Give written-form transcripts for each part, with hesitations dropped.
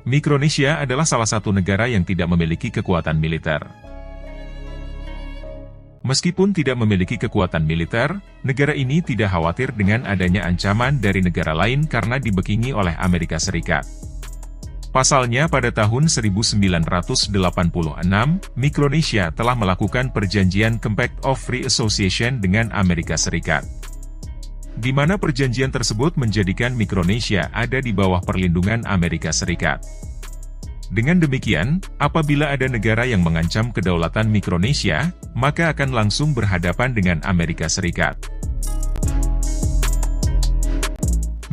Mikronesia adalah salah satu negara yang tidak memiliki kekuatan militer. Meskipun tidak memiliki kekuatan militer, negara ini tidak khawatir dengan adanya ancaman dari negara lain karena dibekingi oleh Amerika Serikat. Pasalnya pada tahun 1986, Mikronesia telah melakukan perjanjian Compact of Free Association dengan Amerika Serikat, di mana perjanjian tersebut menjadikan Mikronesia ada di bawah perlindungan Amerika Serikat. Dengan demikian, apabila ada negara yang mengancam kedaulatan Mikronesia, maka akan langsung berhadapan dengan Amerika Serikat.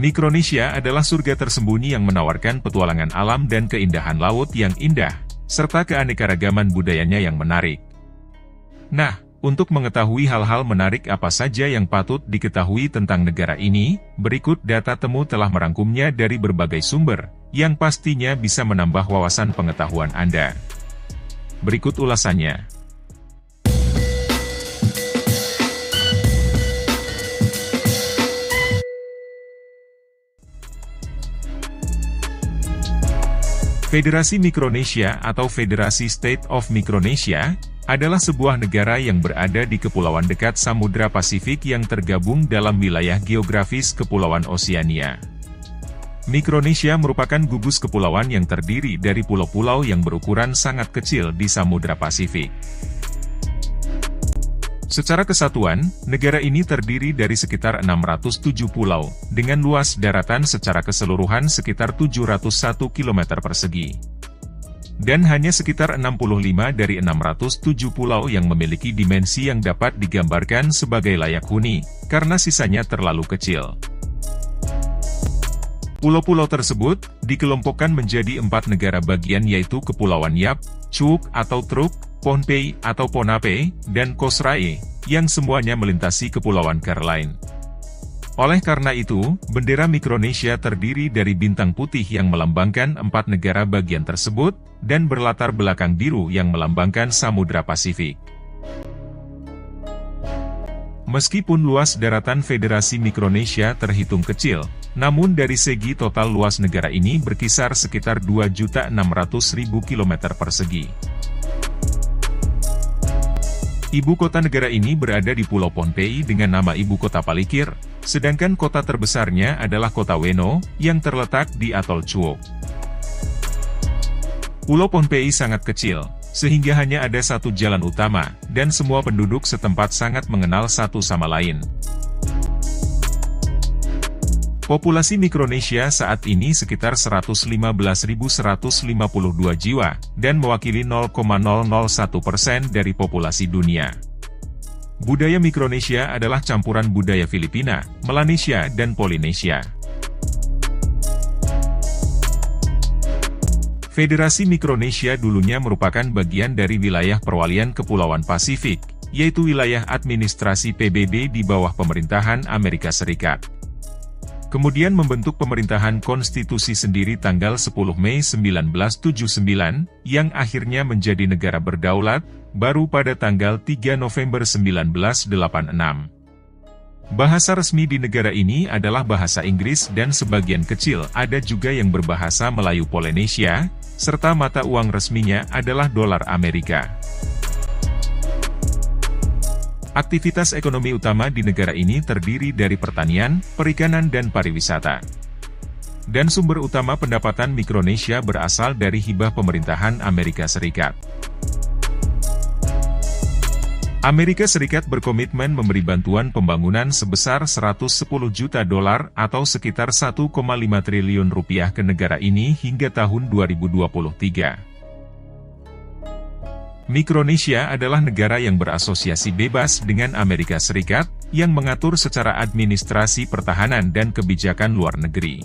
Mikronesia adalah surga tersembunyi yang menawarkan petualangan alam dan keindahan laut yang indah, serta keanekaragaman budayanya yang menarik. Nah, untuk mengetahui hal-hal menarik apa saja yang patut diketahui tentang negara ini, berikut data temu telah merangkumnya dari berbagai sumber, yang pastinya bisa menambah wawasan pengetahuan Anda. Berikut ulasannya. Federasi Mikronesia atau Federasi State of Micronesia adalah sebuah negara yang berada di kepulauan dekat Samudra Pasifik yang tergabung dalam wilayah geografis Kepulauan Oseania. Mikronesia merupakan gugus kepulauan yang terdiri dari pulau-pulau yang berukuran sangat kecil di Samudra Pasifik. Secara kesatuan, negara ini terdiri dari sekitar 607 pulau, dengan luas daratan secara keseluruhan sekitar 701 km persegi. Dan hanya sekitar 65 dari 607 pulau yang memiliki dimensi yang dapat digambarkan sebagai layak huni, karena sisanya terlalu kecil. Pulau-pulau tersebut dikelompokkan menjadi 4 negara bagian yaitu Kepulauan Yap, Chuuk atau Truk, Pohnpei atau Ponape, dan Kosrae, yang semuanya melintasi Kepulauan Caroline. Oleh karena itu, bendera Mikronesia terdiri dari bintang putih yang melambangkan 4 negara bagian tersebut, dan berlatar belakang biru yang melambangkan Samudra Pasifik. Meskipun luas daratan Federasi Mikronesia terhitung kecil, namun dari segi total luas negara ini berkisar sekitar 2.600.000 km persegi. Ibu kota negara ini berada di Pulau Pohnpei dengan nama ibu kota Palikir, sedangkan kota terbesarnya adalah kota Weno, yang terletak di Atol Chuuk. Pulau Pohnpei sangat kecil, sehingga hanya ada satu jalan utama, dan semua penduduk setempat sangat mengenal satu sama lain. Populasi Mikronesia saat ini sekitar 115.152 jiwa, dan mewakili 0,001% dari populasi dunia. Budaya Mikronesia adalah campuran budaya Filipina, Melanesia, dan Polinesia. Federasi Mikronesia dulunya merupakan bagian dari wilayah perwalian Kepulauan Pasifik, yaitu wilayah administrasi PBB di bawah pemerintahan Amerika Serikat. Kemudian membentuk pemerintahan konstitusi sendiri tanggal 10 Mei 1979, yang akhirnya menjadi negara berdaulat, baru pada tanggal 3 November 1986. Bahasa resmi di negara ini adalah bahasa Inggris dan sebagian kecil ada juga yang berbahasa Melayu Polinesia, serta mata uang resminya adalah dolar Amerika. Aktivitas ekonomi utama di negara ini terdiri dari pertanian, perikanan dan pariwisata. Dan sumber utama pendapatan Mikronesia berasal dari hibah pemerintahan Amerika Serikat. Amerika Serikat berkomitmen memberi bantuan pembangunan sebesar 110 juta dolar atau sekitar 1,5 triliun rupiah ke negara ini hingga tahun 2023. Mikronesia adalah negara yang berasosiasi bebas dengan Amerika Serikat, yang mengatur secara administrasi pertahanan dan kebijakan luar negeri.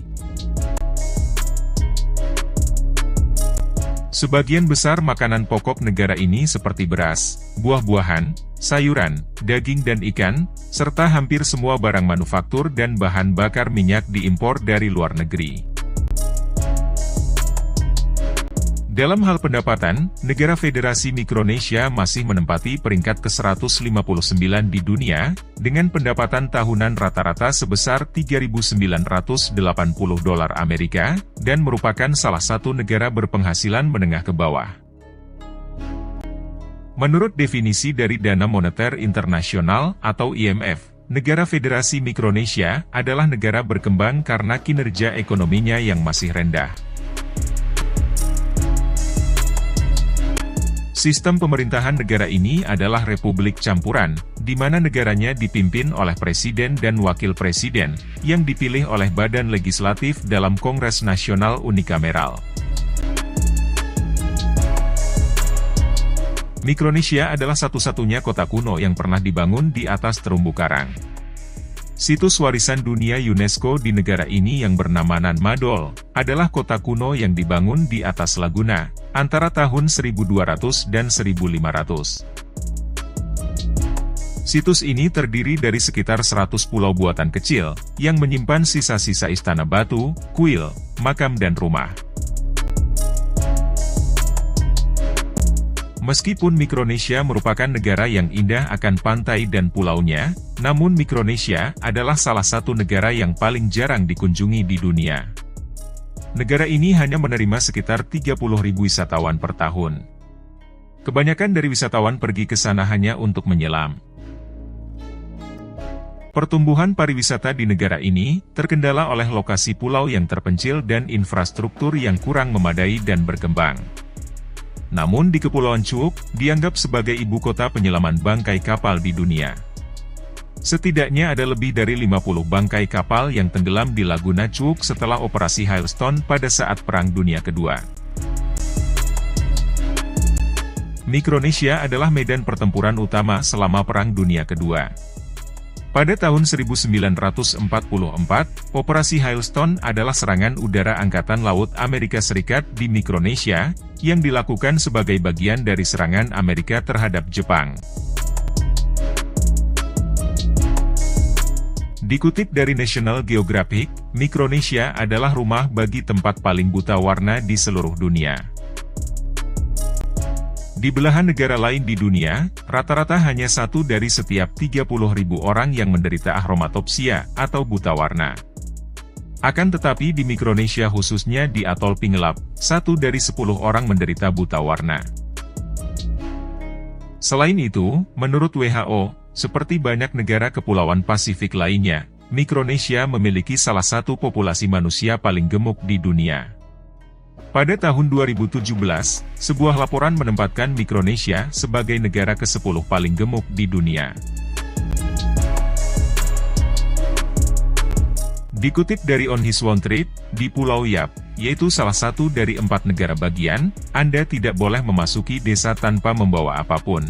Sebagian besar makanan pokok negara ini seperti beras, buah-buahan, sayuran, daging dan ikan, serta hampir semua barang manufaktur dan bahan bakar minyak diimpor dari luar negeri. Dalam hal pendapatan, negara Federasi Mikronesia masih menempati peringkat ke-159 di dunia, dengan pendapatan tahunan rata-rata sebesar $3.980 Amerika, dan merupakan salah satu negara berpenghasilan menengah ke bawah. Menurut definisi dari Dana Moneter Internasional atau IMF, negara Federasi Mikronesia adalah negara berkembang karena kinerja ekonominya yang masih rendah. Sistem pemerintahan negara ini adalah republik campuran, di mana negaranya dipimpin oleh presiden dan wakil presiden, yang dipilih oleh badan legislatif dalam Kongres Nasional Unikameral. Mikronesia adalah satu-satunya kota kuno yang pernah dibangun di atas terumbu karang. Situs warisan dunia UNESCO di negara ini yang bernama Nan Madol, adalah kota kuno yang dibangun di atas laguna, antara tahun 1200 dan 1500. Situs ini terdiri dari sekitar 100 pulau buatan kecil, yang menyimpan sisa-sisa istana batu, kuil, makam dan rumah. Meskipun Mikronesia merupakan negara yang indah akan pantai dan pulaunya, namun Mikronesia adalah salah satu negara yang paling jarang dikunjungi di dunia. Negara ini hanya menerima sekitar 30.000 wisatawan per tahun. Kebanyakan dari wisatawan pergi ke sana hanya untuk menyelam. Pertumbuhan pariwisata di negara ini terkendala oleh lokasi pulau yang terpencil dan infrastruktur yang kurang memadai dan berkembang. Namun di Kepulauan Chuuk, dianggap sebagai ibu kota penyelaman bangkai kapal di dunia. Setidaknya ada lebih dari 50 bangkai kapal yang tenggelam di Laguna Chuuk setelah operasi Hailstone pada saat Perang Dunia Kedua. Mikronesia adalah medan pertempuran utama selama Perang Dunia Kedua. Pada tahun 1944, Operasi Hailstone adalah serangan udara Angkatan Laut Amerika Serikat di Mikronesia, yang dilakukan sebagai bagian dari serangan Amerika terhadap Jepang. Dikutip dari National Geographic, Mikronesia adalah rumah bagi tempat paling buta warna di seluruh dunia. Di belahan negara lain di dunia, rata-rata hanya 1 dari setiap 30.000 orang yang menderita achromatopsia atau buta warna. Akan tetapi di Mikronesia khususnya di Atol Pingelap, 1 dari 10 orang menderita buta warna. Selain itu, menurut WHO, seperti banyak negara kepulauan Pasifik lainnya, Mikronesia memiliki salah satu populasi manusia paling gemuk di dunia. Pada tahun 2017, sebuah laporan menempatkan Mikronesia sebagai negara ke-10 paling gemuk di dunia. Dikutip dari On His Own Trip, di Pulau Yap, yaitu salah satu dari 4 negara bagian, Anda tidak boleh memasuki desa tanpa membawa apapun.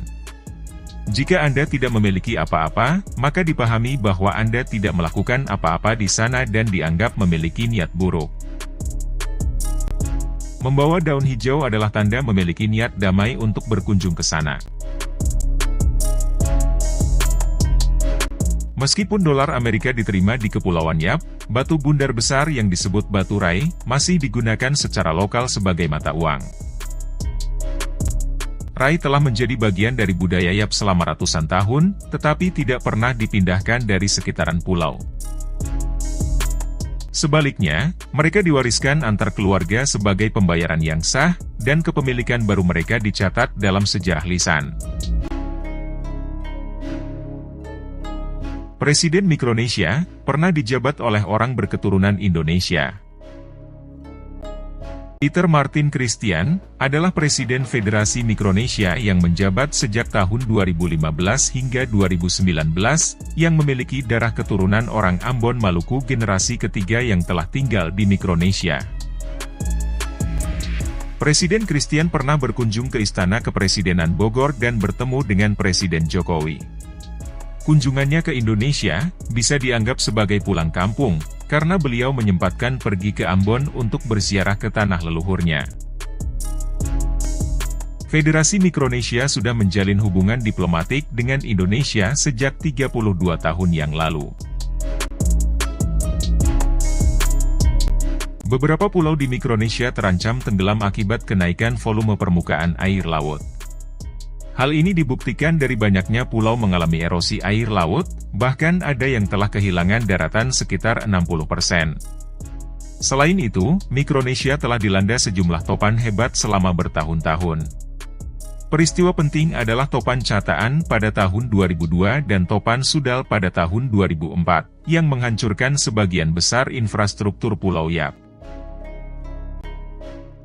Jika Anda tidak memiliki apa-apa, maka dipahami bahwa Anda tidak melakukan apa-apa di sana dan dianggap memiliki niat buruk. Membawa daun hijau adalah tanda memiliki niat damai untuk berkunjung ke sana. Meskipun dolar Amerika diterima di Kepulauan Yap, batu bundar besar yang disebut batu rai, masih digunakan secara lokal sebagai mata uang. Rai telah menjadi bagian dari budaya Yap selama ratusan tahun, tetapi tidak pernah dipindahkan dari sekitaran pulau. Sebaliknya, mereka diwariskan antar keluarga sebagai pembayaran yang sah, dan kepemilikan baru mereka dicatat dalam sejarah lisan. Presiden Mikronesia pernah dijabat oleh orang berketurunan Indonesia. Peter Martin Christian adalah Presiden Federasi Mikronesia yang menjabat sejak tahun 2015 hingga 2019, yang memiliki darah keturunan orang Ambon Maluku generasi ketiga yang telah tinggal di Mikronesia. Presiden Christian pernah berkunjung ke Istana Kepresidenan Bogor dan bertemu dengan Presiden Jokowi. Kunjungannya ke Indonesia bisa dianggap sebagai pulang kampung, karena beliau menyempatkan pergi ke Ambon untuk berziarah ke tanah leluhurnya. Federasi Mikronesia sudah menjalin hubungan diplomatik dengan Indonesia sejak 32 tahun yang lalu. Beberapa pulau di Mikronesia terancam tenggelam akibat kenaikan volume permukaan air laut. Hal ini dibuktikan dari banyaknya pulau mengalami erosi air laut, bahkan ada yang telah kehilangan daratan sekitar 60%. Selain itu, Mikronesia telah dilanda sejumlah topan hebat selama bertahun-tahun. Peristiwa penting adalah topan Cataan pada tahun 2002 dan topan Sudal pada tahun 2004, yang menghancurkan sebagian besar infrastruktur Pulau Yap.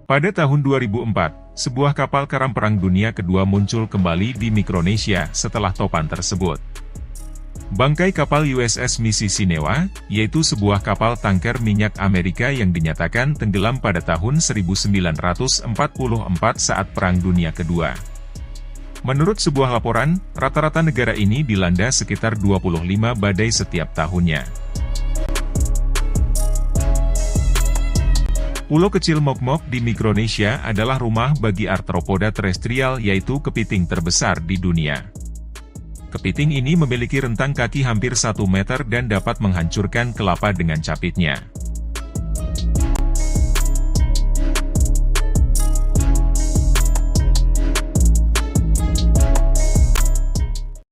Pada tahun 2004, sebuah kapal karam Perang Dunia Kedua muncul kembali di Mikronesia setelah topan tersebut. Bangkai kapal USS Mississinawa, yaitu sebuah kapal tanker minyak Amerika yang dinyatakan tenggelam pada tahun 1944 saat Perang Dunia Kedua. Menurut sebuah laporan, rata-rata negara ini dilanda sekitar 25 badai setiap tahunnya. Pulau kecil Mokmok di Mikronesia adalah rumah bagi arthropoda terestrial yaitu kepiting terbesar di dunia. Kepiting ini memiliki rentang kaki hampir 1 meter dan dapat menghancurkan kelapa dengan capitnya.